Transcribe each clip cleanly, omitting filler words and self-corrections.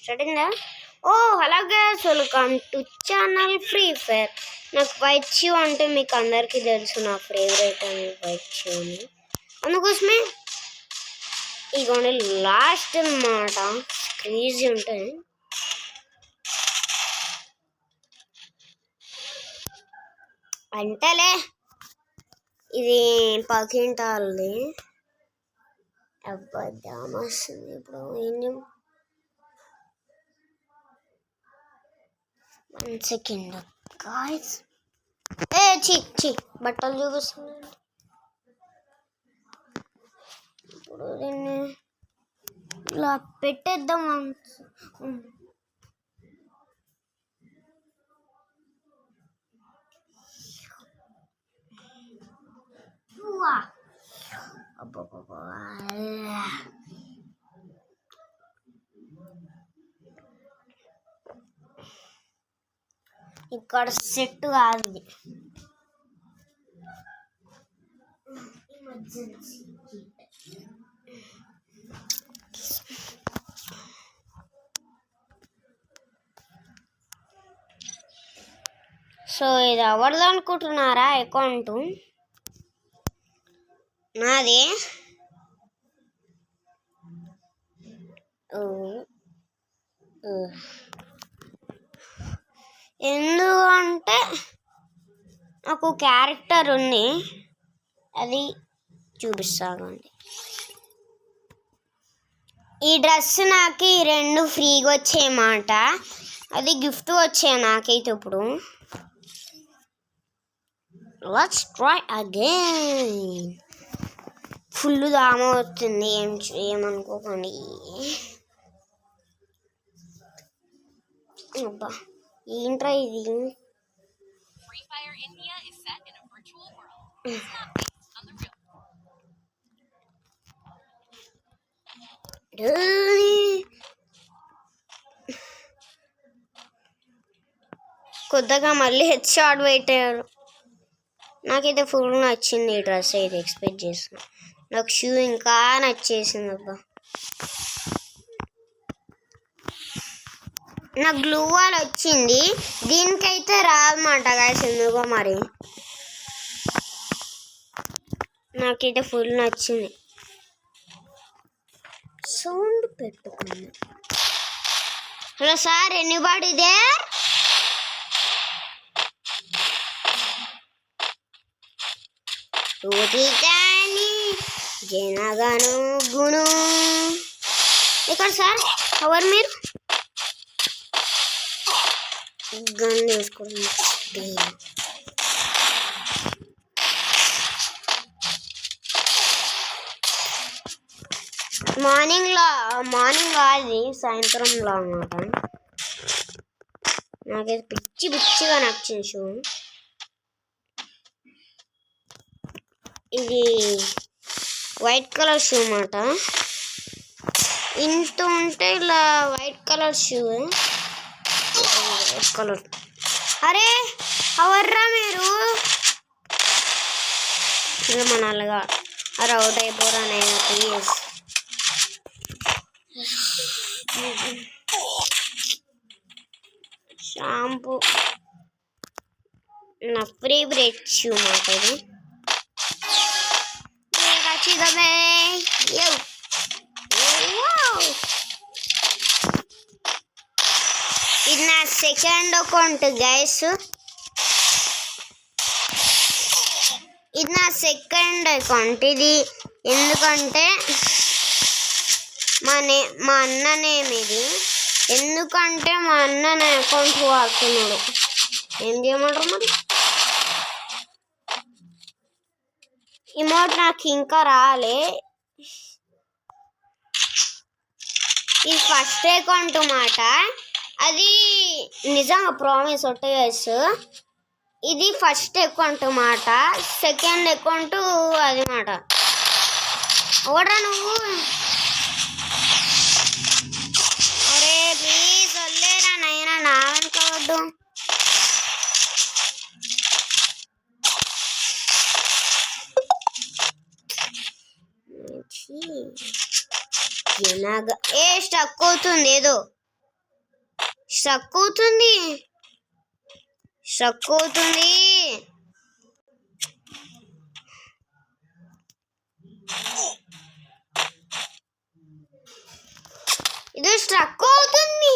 Starting oh hello guys, welcome to channel Free Fire. నాకు white shoe అంటే మీకు అందరికీ తెలుసు, నా ఫేవరెట్ అని వైట్ షూ అని. అందుకోసమే ఇగోండి లాస్ట్ అన్నమాట, క్రేజీ ఉంటుంది. అంటేలే ఇది పక్కింటాళ్ళది. అబ్బద్దాం వస్తుంది ఇప్పుడు. ఏం 1 సెకండ్ గాయ్స్. చి బట్టలు చూపిస్తున్నాను. ఇప్పుడు దీన్ని ఇలా పెట్టేద్దాం. అబ్బా ఇక్కడ సెట్ కాదు ఇది. సో ఇది ఎవరిది అనుకుంటున్నారా? అకౌంట్ నాది. ఎందుకంటే నాకు క్యారెక్టర్ ఉంది, అది చూపిస్తానండి. ఈ డ్రెస్ నాకు ఈ 2 ఫ్రీగా వచ్చేయమాట, అది గిఫ్ట్ వచ్చాయి నాకైతే. ఇప్పుడు లెట్స్ ట్రై అగైన్. ఫుల్ దామ అవుతుంది, ఏమనుకోకండి. అబ్బా ఏంట్రా ఇది? కొత్తగా మళ్ళీ హెడ్ షాట్ పెట్టారు. నాకైతే ఫుల్ నచ్చింది ఈ డ్రెస్, అయితే ఎక్స్పెక్ట్ చేస్తున్నా. నాకు షూ ఇంకా నచ్చేసింది. అబ్బా నాకు గ్లూ వాల్ వచ్చింది, దీనికైతే రాదన్నమాట గాయస్. ఎందుకో మరి నాకైతే ఫుల్ నచ్చింది. సౌండ్ పెట్టుకుంది. Hello sir, anybody there? కానీ జనగను గును ఇక్కడ సార్. ఎవరు మీరు? గన్ వేసుకోండి. మార్నింగ్ కాదు, సాయంత్రంలో అన్నమాట. నాకైతే పిచ్చిగా నచ్చింది షూ. ఇది వైట్ కలర్ షూ అన్నమాట. ఇంత ఉంటే ఇలా white colour shoe. White colour. అరే ఎవర్రా మీరు? మన అలాగా అరే అవుట్ అయిపోరా నేను, ప్లీజ్. షాంపూ నా ఫేవరెట్ షూ మాట ఇది. ఇది నా సెకండ్ అకౌంట్ గైస్. ఇది నా సెకండ్ అకౌంట్. ఇది ఎందుకంటే మా అన్న నేమ్ ఇది. ఎందుకంటే మా అన్న నా అకౌంట్ వాడుతున్నాడు. ఏం చేయమంటారు మరి? ఇమోట్ నాకు ఇంకా రాలే. ఇది ఫస్ట్ అకౌంట్ మాట, అది నిజంగా ప్రామిస్ ఒట్టే గైస్. ఇది ఫస్ట్ అకౌంట్ మాట, సెకండ్ అకౌంట్ అది మాట. ఓడరా నువ్వు? అరే ప్లీజ్ వదిలేరా నైనా, నా వెనుకోవద్దు. స్టక్ అవుతుంది ఏదో. స్ట్రక్ అవుతుంది స్ట్రక్ అవుతుంది ఇది స్ట్రక్ అవుతుంది.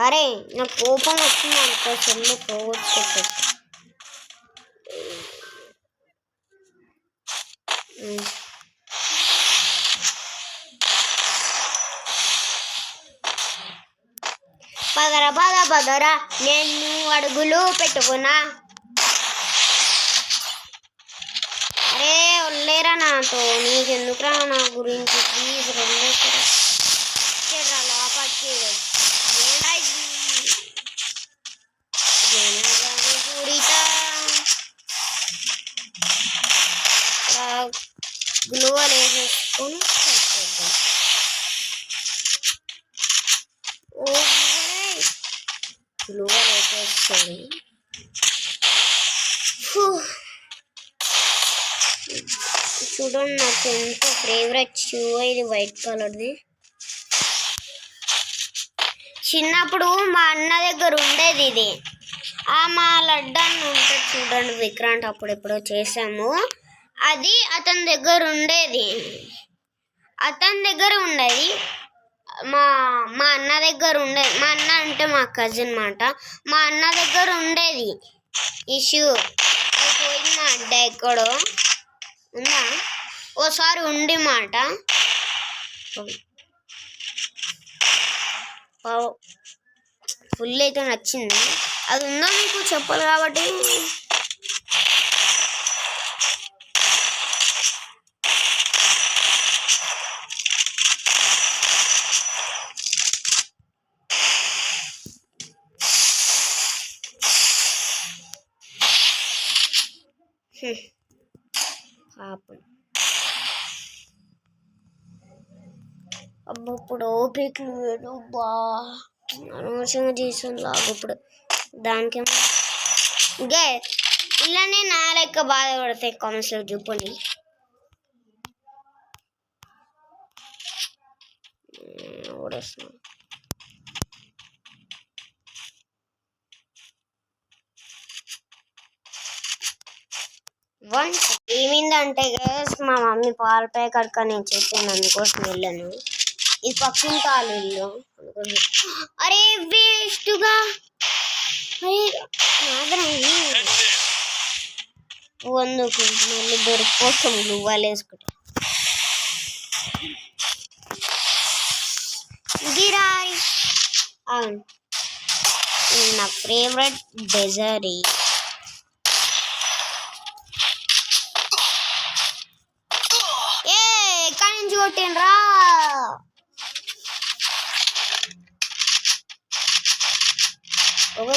అరే నాకు కోపం వచ్చింది అనుకో చెల్లి పోగొట్టుకోవచ్చు. పదరా పదరా నేను అడుగులు పెట్టుకున్నా. అరే వల్లేరా నాతో నీకెందుకురా నా గురించి ప్లీజ్ రెండేరా లోపలికి గ్లూవల్ వేసేసుకొని గ్లూవల్ వేసేసుకొని చూడండి నాకు ఎంత ఫేవరెట్ షూ ఇది వైట్ కలర్ది. చిన్నప్పుడు మా అన్న దగ్గర ఉండేది ఇది. మా లడ్డాన్ని ఉంటుంది చూడండి విక్రాంత్ అప్పుడు ఎప్పుడో చేసాము అది అతని దగ్గర ఉండేది. మా అన్న దగ్గర ఉండేది. మా అన్న అంటే మా కజిన్ మాట. మా అన్న దగ్గర ఉండేది ఈ షూ. అది పోయింది అడ్డ ఎక్కడో ఉందా ఓసారి ఉండి మాట. ఫుల్ అయితే నచ్చింది. అది ఉందో మీకు చెప్పాలి కాబట్టి పాపం. అబ్బా ఇప్పుడు ఓపికలు వేడు బా అనవసరంగా చేసాను లాగా. ఇప్పుడు దానికేమో ఇంకే ఇలానే నా లెక్క బాధపడతాయి కామెంట్స్లో చూపండి. ఓడేస్తున్నా ఏమిందంటే మా మమ్మీ పాల ప్యాకెట్ నేను చెప్పాను అందుకోసం వెళ్ళాను. ఇది పక్కింటి వాళ్ళు ఇల్లు అందుకోసం. అరే వేస్ట్గా వందుకు మళ్ళీ దొరికిపోతాం నువ్వు వేసుకుంటే గిరాయి. అవును నా ఫేవరెట్ డెజర్ట్. ఎక్కడి నుంచి కొట్టినరా?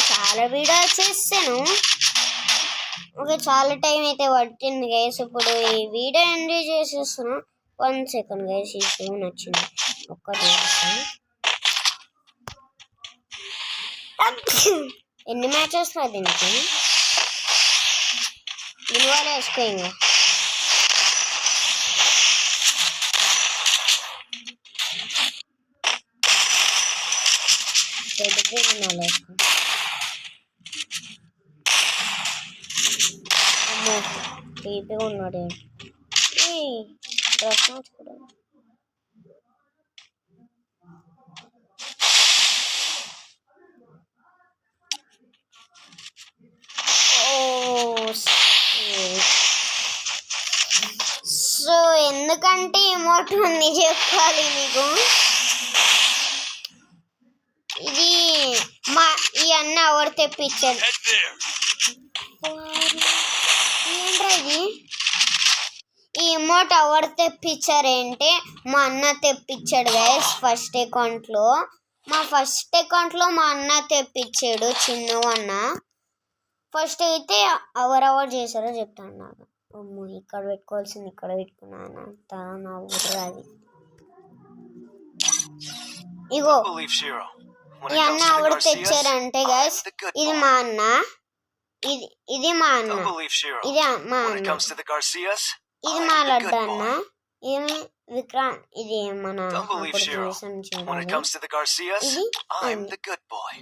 చాలా వీడియో చేస్తాను. చాలా టైం అయితే పట్టింది గైస్. ఇప్పుడు ఈ వీడియో ఎంజాయ్ చేసేస్తున్నా. 1 second guys. ఈ షూ నచ్చింది ఒక్కటి. ఎన్ని మ్యాచెస్ రా దీనికి? విలువలు వేసుకో ఇంకా. అమ్మో టీపీగా ఉన్నాడు. డ్రెస్ మార్చుకోవడం సో ఎందుకంటే ఎమోట్ ఉంది చెప్పాలి మీకు. ఇది ఈ అన్న ఎవరు తెప్పించాడు ఏంట్రా ఇది? ఈ ఎమోట్ ఎవరు తెప్పించారంటే మా అన్న తెప్పించాడు గైస్. ఫస్ట్ అకౌంట్లో మా అన్న తెప్పించాడు చిన్న అన్న. ఫస్ట్ అయితే ఎవరెవరు చేశారో చెప్తాను నాకు. అమ్మో ఇక్కడ పెట్టుకోవాల్సింది ఇక్కడ పెట్టుకున్నాను నా ఊరు అది. ఇగో ఈ అన్న ఎవరు తెచ్చారంటే గైస్ ఇది మా అన్న. ఇది మా అన్న. ఇది మా లడ్డు అన్న. విక్రాంత్ ఇది మన Don't believe అప్పుడు Shiro. చూసాం When it చూడాలి. comes to the Garcias, ఇది I'm the good boy.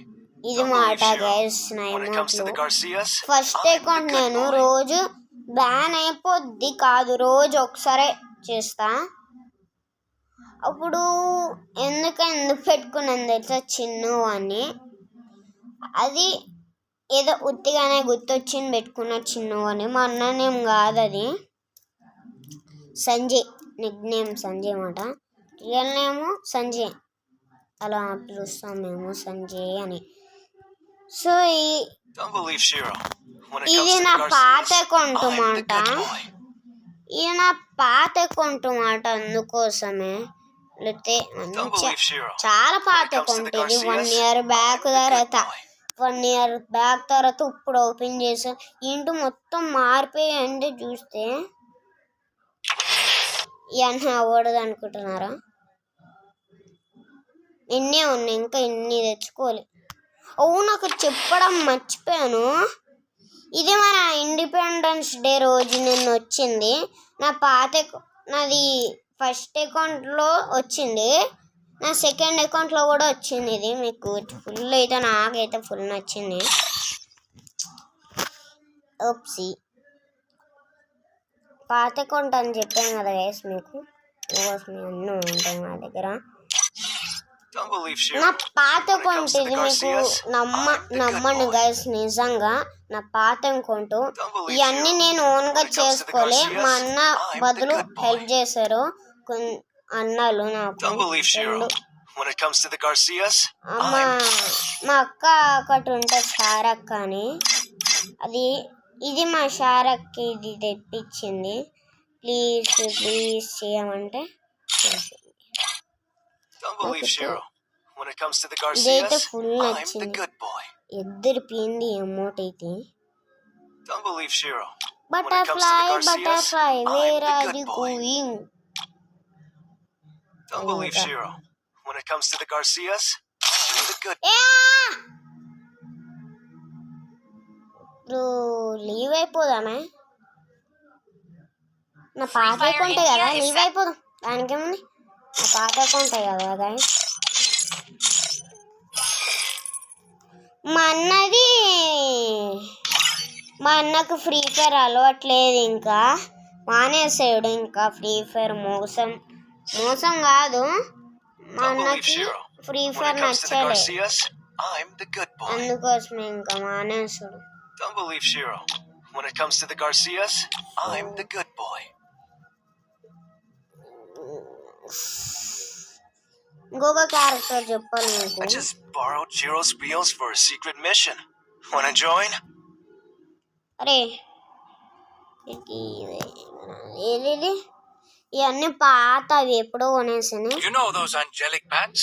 ఇది Don't మాట believe Shiro. గైస్ నా When it comes to the ఎమోట్లు. Garcias, first I'm the account good నేను boy. రోజు బ్యాన్ అయిపోద్ది కాదు, రోజు ఒకసారి చేస్తా. అప్పుడు ఎందుకు పెట్టుకున్నాను తెలుసా చిన్ను అని, అది ఏదో ఉత్తిగానే గుర్తొచ్చింది పెట్టుకున్న చిన్ను అని. మా అన్ననేం కాదు, అది సంజయ్, నిక్ నేమ్ సంజయ్ మాట, రియల్ నేము సంజయ్, అలా పిలుస్తాం మేము సంజయ్ అని. So Don't believe Shiro. When it ఇది comes to నా the పాత Garcias, అకౌంట్ I'm the మాట, good boy. ఇది నా పాత అకౌంట్ మాట, అందుకోసమే. లేకపోతే Don't మంచిగా believe Shiro. చాలా When పాత it comes to account the ఇది. Garcias, 1 year back I'm the good తర్వాత boy. 1 year బ్యాక్ తర్వాత ఇప్పుడు ఓపెన్ చేసా. ఇంటూ మొత్తం మారిపోయి అంటే చూస్తే ఇవన్నీ అవ్వడదు అనుకుంటున్నారా? ఇన్నే ఉన్నాయి, ఇంకా ఇన్ని తెచ్చుకోవాలి. నాకు చెప్పడం మర్చిపోయాను, ఇది మన ఇండిపెండెన్స్ డే రోజు నిన్న వచ్చింది. నాది ఫస్ట్ అకౌంట్లో వచ్చింది, నా సెకండ్ అకౌంట్లో కూడా వచ్చింది. ఇది మీకు ఫుల్ అయితే, నాకైతే ఫుల్ నచ్చింది. ఓప్సీ, పాత అకౌంట్ అని చెప్పాను కదా గైస్ మీకు, అన్నీ ఉంటాయి నా దగ్గర. Don't believe Shiro. నా పాత When it account comes to ఇది, the మీకు Garcias, I'm the good నమ్మను boy. గైస్, నిజంగా నా పాత అకౌంట్. Don't believe ఇవన్నీ Shiro. నేను ఓన్గా When it comes to the చేసుకోలే, Garcias, మా అన్న I'm the బదులు good boy. హెల్ప్ చేశారు అన్నలు నాకు Don't believe Shiro. రెండు. When it comes to the Garcias, మా I'm మా అక్క ఒకటి ఉంటుంది షారక్క అని, ఇది మా షారక్కి ఇది తెప్పించింది. ప్లీజ్ చేయమంటే చేసింది. Don't believe Shiro. When it comes to the ఇదైతే Garcias, ఫుల్ I'm the నచ్చింది. good boy. ఎద్దరిపోయింది అమౌంట్ అయితే. Don't believe Shiro. Butterfly Garcias, where I'm the are good you boy. Going? Don't believe Shiro. When it comes to the Garcias, I'm the good. ఇప్పుడు leave అయిపోదామే, నా పాత account కదా, leave అయిపోదాం, దానికేముంది, నా పాత account కదా guys. మా అన్నకు ఫ్రీ ఫైర్ అలవాట్లేదు, ఇంకా మానేసాడు. ఇంకా ఫ్రీ ఫైర్ మోసం కాదు, మా Don't believe అన్నకి Shiro. Free When fire it comes to the నచ్చలే, Garcias, I'm the good boy. అందుకోసమే ఇంకా మానేసాడు. Don't believe Shiro. When it comes to the Garcias, I'm the good boy. ఇంకొక క్యారెక్టర్ చెప్పాలి మీకు. I just borrowed Shiro's wheels for a secret mission. Wanna join? అరే ఏది ఇవన్నీ పాత, అవి ఎప్పుడో కొనేసాను. You know those angelic bats?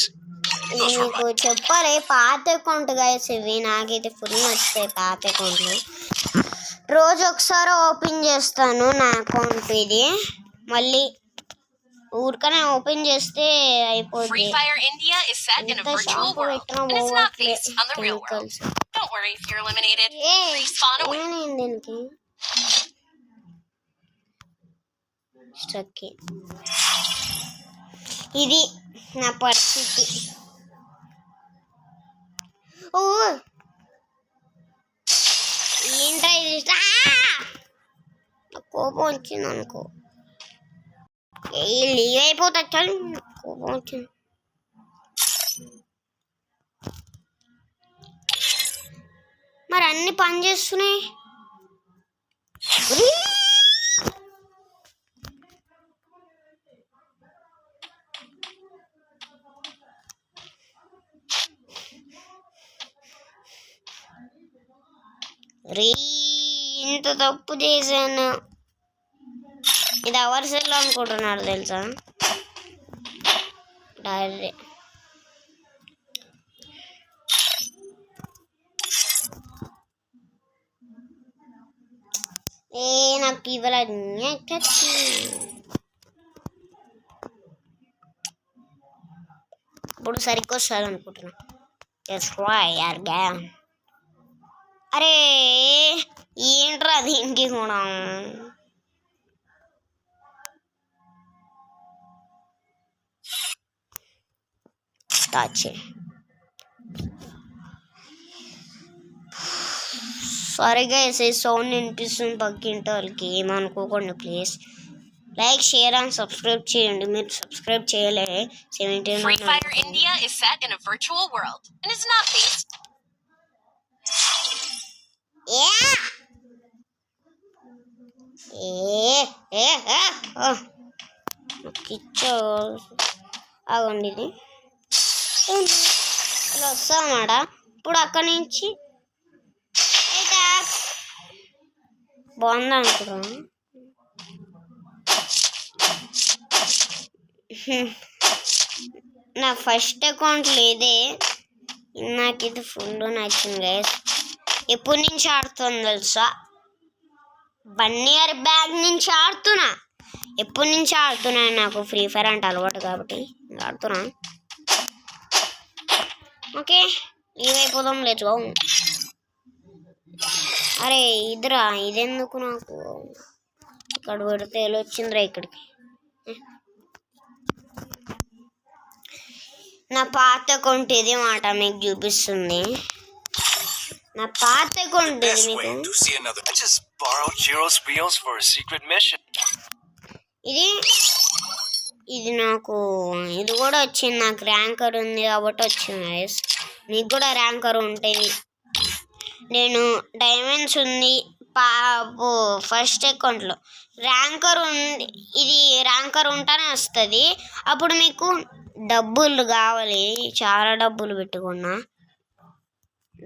ఇది మీకు చెప్పాలి, పాత అకౌంట్ గైస్ ఇవి. నాకైతే ఫుల్ నచ్చుతాయి పాత అకౌంట్లు. రోజు ఒకసారి ఓపెన్ చేస్తాను నా అకౌంట్ ఇది, మళ్ళీ ఊరికనే ఓపెన్ చేస్తే అయిపోద్ది. Free Fire India is set in a virtual world, but it's not based on the real world. Don't worry if you're eliminated. Respawn away. దీనికి స్ట్రక్. ఇది నా పరిస్థితి. ఓ ఏంట్రా ఇది, కోపం వచ్చింది అనుకో, లీవ్ అయిపోతా, చాలు కోపం వచ్చింది. మరి అన్ని పని చేస్తున్నాయి. ఇంత తప్పు చేశాను. ఇది ఎవరి సెల్ అనుకుంటున్నాడు తెలుసా, డాడీ. నాకు ఇవ్వలేదు, ఇప్పుడు సరిగ్గా వస్తుంది అనుకుంటున్నా. అరే ఏంట్రా దీనికి కూడా స్టార్ట్ చేయి. సారీ గైస్, ఈ సౌండ్ వినిపిస్తుంది పక్కింటి వాళ్ళకి, ఏమనుకోకండి please. Like, share and subscribe చేయండి. మీరు సబ్స్క్రైబ్ చేయలే. 17 Free Fire India is set in a virtual world and is not based. ఆగండి, ఇది ఇలా వస్తామన్నమాట. ఇప్పుడు అక్కడి నుంచి బాగుంది అనుకున్నాను. నా ఫస్ట్ అకౌంట్ లేదే, నాకు ఇది ఫుల్ నచ్చింది గైస్. ఎప్పటి నుంచి ఆడుతుంది తెలుసా? 1 year బ్యాక్ నుంచి ఆడుతున్నా. ఎప్పటి నుంచి ఆడుతున్నా, నాకు ఫ్రీ ఫైర్ అంటే అలవాటు కాబట్టి ఆడుతున్నా. ఓకే, లీవ్ అయిపోదాం, లేట్స్ గో. అరే ఇదిరా, ఇదెందుకు నాకు ఇక్కడ పెడితే ఎలా వచ్చిందిరా ఇక్కడికి? నా పాత అకౌంట్ ఇది మాట మీకు చూపిస్తుంది. నా పాత అకౌంట్ ఇది మీకు. I just borrowed Jiro's wheels for a secret mission. ఇది నాకు ఇది కూడా వచ్చింది. నాకు ర్యాంకర్ ఉంది కాబట్టి వచ్చింది గైస్. మీకు కూడా ర్యాంకర్ ఉంటుంది. నేను డైమండ్స్ ఉంది ఫస్ట్ అకౌంట్లో, ర్యాంకర్ ఉంది. ఇది ర్యాంకర్ ఉంటేనే వస్తుంది. అప్పుడు మీకు డబ్బులు కావాలి, చాలా డబ్బులు పెట్టుకున్నా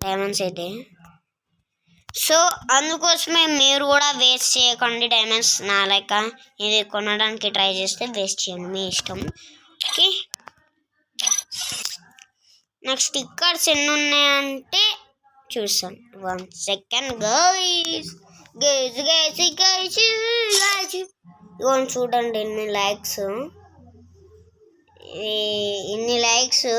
డైమండ్స్ అయితే. సో అందుకోసమే మీరు కూడా వేస్ట్ చేయకండి డైమండ్స్. నా లెక్క ఇది కొనడానికి ట్రై చేస్తే వేస్ట్ చేయండి, మీ ఇష్టం. ఓకే, నాకు స్టిక్కర్స్ ఎన్ని ఉన్నాయంటే చూసాను. 1 second గైస్. ఇవన్నీ చూడండి ఎన్ని లైక్స్, ఇన్ని లైక్స్.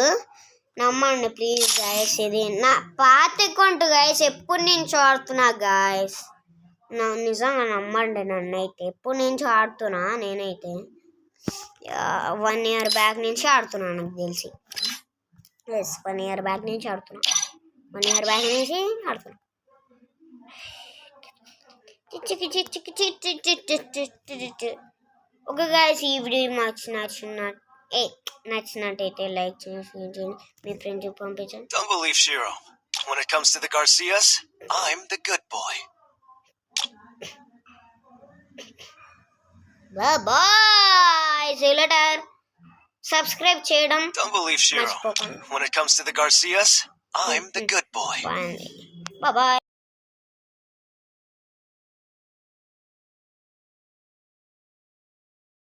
నమ్మండి ప్లీజ్ గైస్. ఇది నా పాత అకౌంట్ గైస్, ఎప్పటి నుంచి ఆడుతున్నా గైస్. నిజంగా నమ్మండి నన్ను అయితే. ఎప్పటి నుంచి ఆడుతున్నా నేనైతే 1 year బ్యాక్ నుంచి ఆడుతున్నా నాకు తెలిసి. 1 year బ్యాక్ నుంచి ఆడుతున్నా. 1 year బ్యాక్ నుంచి ఆడుతున్నా. ఓకే గైస్, ఈ వీడియో నచ్చినట్టయితే లైక్ చేసి మీ ఫ్రెండ్స్కి పంపించండి. Don't believe Shiro. When it comes to the Garcias, I'm the good boy. Bye. See you later. Subscribe చేయడం. Don't believe Shiro. When it comes to the Garcias, I'm the good boy. Bye bye.